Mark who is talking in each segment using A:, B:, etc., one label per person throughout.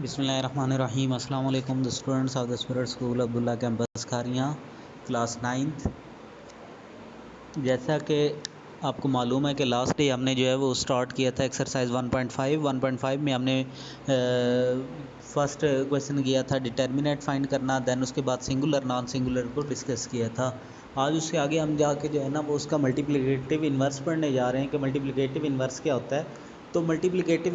A: बिस्मिल्लाहिर्रहमानिर्रहीम। अस्सलाम वालेकुम the students of the spirit school Abdullah campus Kharian class 9th। जैसा कि आपको मालूम है कि लास्ट डे हमने जो है वो स्टार्ट किया था एक्सरसाइज 1.5 में हमने फर्स्ट क्वेश्चन किया था डिटर्मिनेंट फाइंड करना, देन उसके बाद सिंगुलर नॉन सिंगुलर को डिस्कस किया था। आज उसके आगे हम जाके जो है ना वो उसका मल्टीप्लिकेटिव इन्वर्स पढ़ने जा रहे हैं कि मल्टीप्लिकेटिव इन्वर्स क्या होता है। तो मल्टीप्लिकेटिव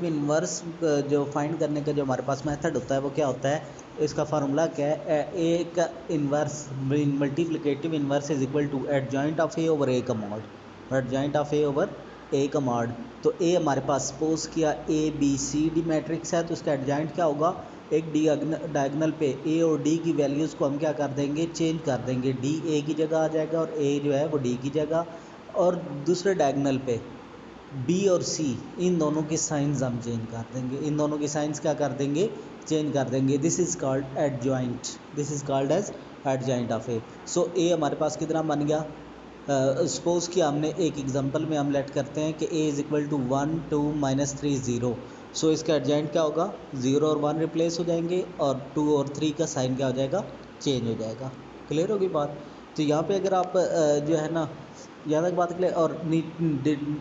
A: इन्वर्स जो फाइंड करने का जो हमारे पास मेथड होता है वो क्या होता है, इसका फार्मूला क्या है, ए का inverse multiplicative inverse is equal to adjoint of A over A का mod, adjoint of A over A का मॉड। तो ए हमारे पास सपोज किया A B C D matrix है, तो उसका एडजॉइंट क्या होगा, एक डायगनल पे ए और डी की वैल्यूज़ को हम क्या कर देंगे, चेंज कर देंगे। डी ए की जगह आ जाएगा और ए जो है वो डी की जगह, और दूसरे डायगनल पे बी और सी इन दोनों की साइंस हम चेंज कर देंगे, इन दोनों की साइंस क्या कर देंगे, चेंज कर देंगे। This is called adjoint, this is called as adjoint of A. So A हमारे पास कितना बन गया, सपोज कि हमने एक एग्जांपल में हम लेट करते हैं कि ए इज़ इक्वल टू 1 2 -3 0। सो इसका एडजॉइंट क्या होगा, 0 और 1 रिप्लेस हो जाएंगे और 2 और 3 का साइन क्या हो जाएगा, चेंज हो जाएगा। क्लियर होगी बात। तो यहाँ पे अगर आप जो है ना यहाँ तक बात क्लियर। और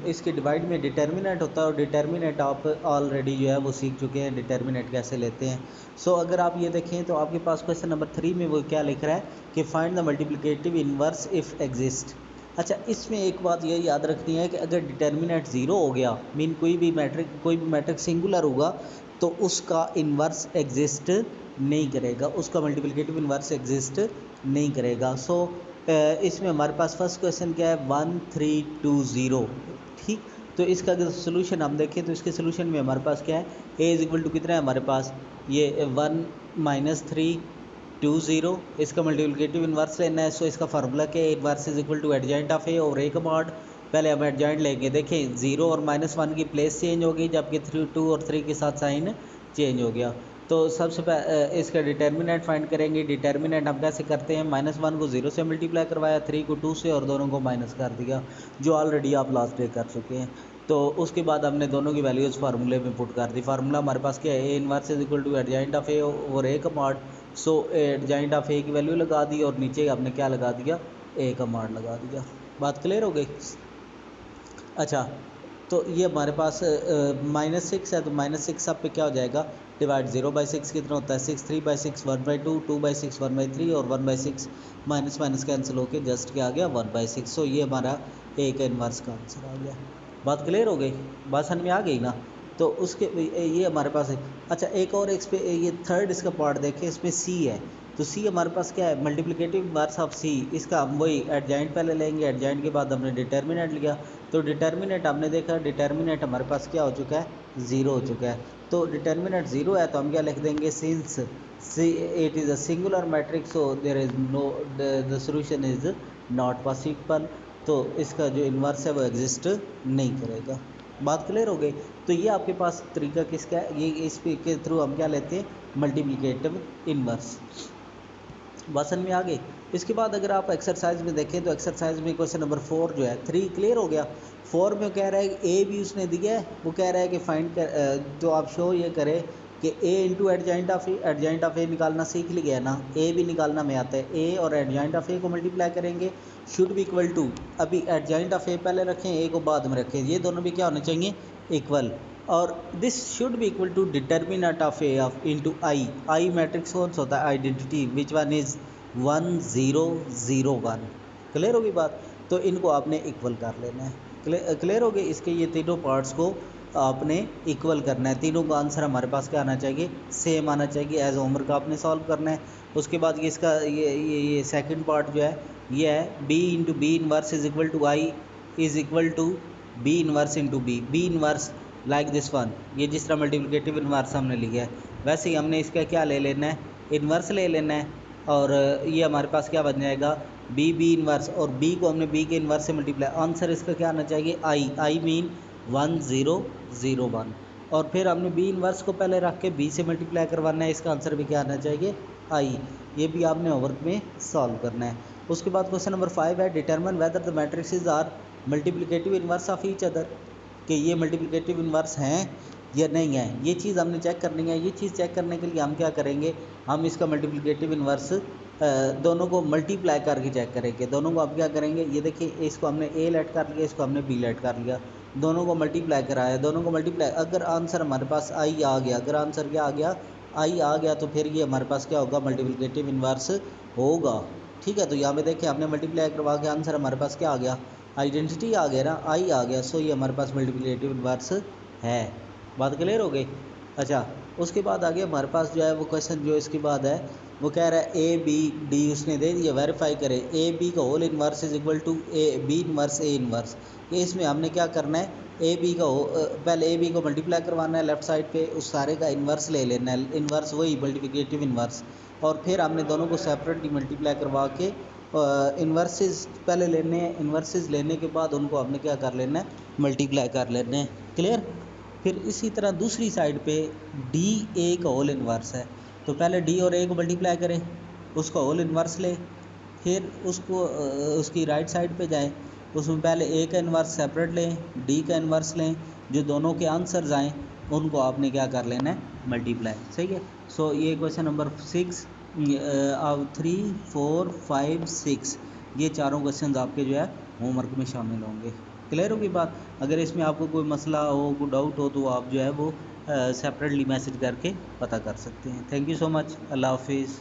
A: इसके डिवाइड में डिटर्मिनेंट होता है, और डिटर्मिनेंट आप ऑलरेडी जो है वो सीख चुके हैं डिटर्मिनेंट कैसे लेते हैं। सो अगर आप ये देखें तो आपके पास क्वेश्चन नंबर 3 में वो क्या लिख रहा है कि find the multiplicative inverse if exist. अच्छा, इसमें एक बात ये याद रखनी है कि अगर डिटर्मिनेंट ज़ीरो हो गया, मीन कोई भी मैट्रिक सिंगुलर होगा, तो उसका इन्वर्स एग्जिस्ट नहीं करेगा, उसका मल्टीप्लिकेटिव इन्वर्स एग्जिस्ट नहीं करेगा। सो इसमें हमारे पास फर्स्ट क्वेश्चन क्या है, 1 3 2 0। ठीक, तो इसका अगर सोल्यूशन हम देखें तो इसके सोल्यूशन में हमारे पास क्या है, ए इज इक्वल टू कितना है हमारे पास, ये 1 -3 2 0। इसका मल्टीप्लिकेटिव इन्वर्स लेना है। सो इसका फार्मूला क्या है, inverse is equal to adjoint of A और ए का मॉड। पहले हम एडजॉइंट लेंगे, देखें 0 और -1 की प्लेस चेंज हो गई, जबकि 3 2 और 3 के साथ साइन चेंज हो गया। तो सबसे इसका डिटर्मिनेंट फाइंड करेंगे। डिटर्मिनेंट हम कैसे करते हैं, -1 को 0 से मल्टीप्लाई करवाया, 3 को 2 से, और दोनों को माइनस कर दिया, जो ऑलरेडी आप लास्ट डे कर चुके हैं। तो उसके बाद हमने दोनों की वैल्यूज़ फार्मूले में पुट कर दी। फार्मूला हमारे पास क्या है, A inverse is equal to adjoint of A और ए का mod. So adjoint of A की वैल्यू लगा दी और नीचे हमने क्या लगा दिया, ए का मॉड लगा दिया। बात क्लियर हो गई। अच्छा, तो ये हमारे पास -6 है, तो -6 सब पे क्या हो जाएगा, डिवाइड 0/6 कितना होता है, 6 3/6 1/2 2/6 1/3 और 1/6 माइनस माइनस कैंसिल होके जस्ट क्या आ गया, 1/6। सो ये हमारा ए का इन्वर्स का आंसर आ गया। बात क्लियर हो गई, बात समझ में आ गई ना। तो उसके ये हमारे पास है। अच्छा, एक और एक ये थर्ड इसका पार्ट देखें, इसमें सी है। तो सी हमारे पास क्या है, मल्टीप्लिकेटिव इन्वर्स ऑफ सी। इसका हम वही एडजॉइंट पहले लेंगे, एडजॉइंट के बाद हमने डिटर्मिनेंट लिया। तो डिटर्मिनेंट हमने देखा, डिटर्मिनेंट हमारे पास क्या हो चुका है, ज़ीरो हो चुका है। तो डिटर्मिनेंट ज़ीरो है तो हम क्या लिख देंगे, since it is a singular matrix so there is no the solution is not possible. तो इसका जो इन्वर्स है वो एग्जिस्ट नहीं करेगा। बात क्लियर हो गई। तो ये आपके पास तरीका किसका है, ये इस के थ्रू हम क्या लेते हैं, मल्टीप्लिकेटिव इन्वर्स। बसन में आ गई। इसके बाद अगर आप एक्सरसाइज में देखें तो एक्सरसाइज में क्वेश्चन नंबर 4 जो है, 3 क्लियर हो गया। 4 में कह रहा है कि ए भी उसने दिया है, वो कह रहा है कि फाइंड कर, तो आप शो ये करें कि A into adjoint of A, adjoint of A निकालना सीख लिया ना, ए भी निकालना में आता है। ए और एडजॉइंट ऑफ ए को मल्टीप्लाई करेंगे, शुड भी इक्वल टू, अभी एडजॉइंट ऑफ ए पहले रखें, ए को बाद में रखें, ये दोनों भी क्या होने चाहिए, इक्वल। और this should be equal to determinant of A of into I. I matrix कौन सा होता है, identity, which one is 1 0 0 1। Clear होगी बात। तो इनको आपने इक्वल कर लेना है। क्लियर हो गई। इसके ये तीनों पार्ट्स को आपने इक्वल करना है, तीनों का आंसर हमारे पास क्या आना चाहिए, सेम आना चाहिए। एज होमवर्क आपने सॉल्व करना है। उसके बाद ये इसका ये सेकंड पार्ट जो है ये है, B into B inverse is equal to I is equal to B inverse into B. B inverse like this one, ये जिस तरह मल्टीप्लिकेटिव इनवर्स हमने लिया है वैसे ही हमने इसका क्या ले लेना है, इन्वर्स ले लेना है। और ये हमारे पास क्या बन जाएगा, बी इन्वर्स, और बी को हमने बी के इन्वर्स से मल्टीप्लाई, आंसर इसका क्या आना चाहिए, आई मीन 1 0 0 1। और फिर हमने बी इन्वर्स को पहले रख के बी से मल्टीप्लाई करवाना है, इसका आंसर भी क्या आना चाहिए, आई। ये भी आपने होमवर्क में सॉल्व करना है। उसके बाद क्वेश्चन नंबर 5 है, determine whether the matrices are multiplicative inverse of each other, कि ये मल्टीप्लिकेटिव इन्वर्स हैं या नहीं है, ये चीज़ हमने चेक करनी है। ये चीज़ चेक करने के लिए हम क्या करेंगे, हम इसका मल्टीप्लिकेटिव इन्वर्स दोनों को मल्टीप्लाई करके चेक करेंगे। दोनों को अब क्या करेंगे, ये देखिए इसको हमने ए लेट कर लिया, इसको हमने बी लेट कर लिया, दोनों को मल्टीप्लाई कराया, दोनों को मल्टीप्लाई, अगर आंसर हमारे पास आई आ गया, अगर आंसर क्या आ गया, आई आ गया, तो फिर ये हमारे पास क्या होगा, मल्टीप्लिकेटिव इन्वर्स होगा। ठीक है, तो यहाँ पे देखिए हमने मल्टीप्लाई करवा के आंसर हमारे पास क्या आ गया, आइडेंटिटी आ गया ना, आई आ गया। सो ये हमारे पास मल्टीप्लिकेटिव इन्वर्स है। बात क्लियर हो गई। अच्छा, उसके बाद आगे हमारे पास जो है वो क्वेश्चन जो इसके बाद है वो कह रहा है ए बी डी उसने दे दिया, वेरीफाई करें ए बी का whole inverse is equal to A B inverse A inverse. ये इसमें हमने क्या करना है, ए बी का पहले ए बी को मल्टीप्लाई करवाना है लेफ्ट साइड पे, उस सारे का इन्वर्स ले लेना है, इन्वर्स वही मल्टीप्लिकेटिव इन्वर्स, और फिर हमने दोनों को सेपरेटली मल्टीप्लाई करवा के इन्वर्सेस पहले लेने हैं, इन्वर्सेस लेने के बाद उनको हमने क्या कर लेना है, मल्टीप्लाई कर लेने हैं। क्लियर। फिर इसी तरह दूसरी साइड पे डी ए का होल इन्वर्स है, तो पहले डी और ए को मल्टीप्लाई करें, उसका होल इन्वर्स लें, फिर उसको उसकी राइट साइड पे जाएं, उसमें पहले ए का इन्वर्स सेपरेट लें, डी का इन्वर्स लें, जो दोनों के आंसर्स आएँ उनको आपने क्या कर लेना है, मल्टीप्लाई। सही है। सो ये क्वेश्चन नंबर 6 3 4 5 6 ये चारों क्वेश्चन आपके जो है होमवर्क में शामिल होंगे। क्लियर होगी बात। अगर इसमें आपको कोई मसला हो, कोई डाउट हो, तो आप जो है वो सेपरेटली मैसेज करके पता कर सकते हैं। Thank you so much. अल्लाह हाफिज़।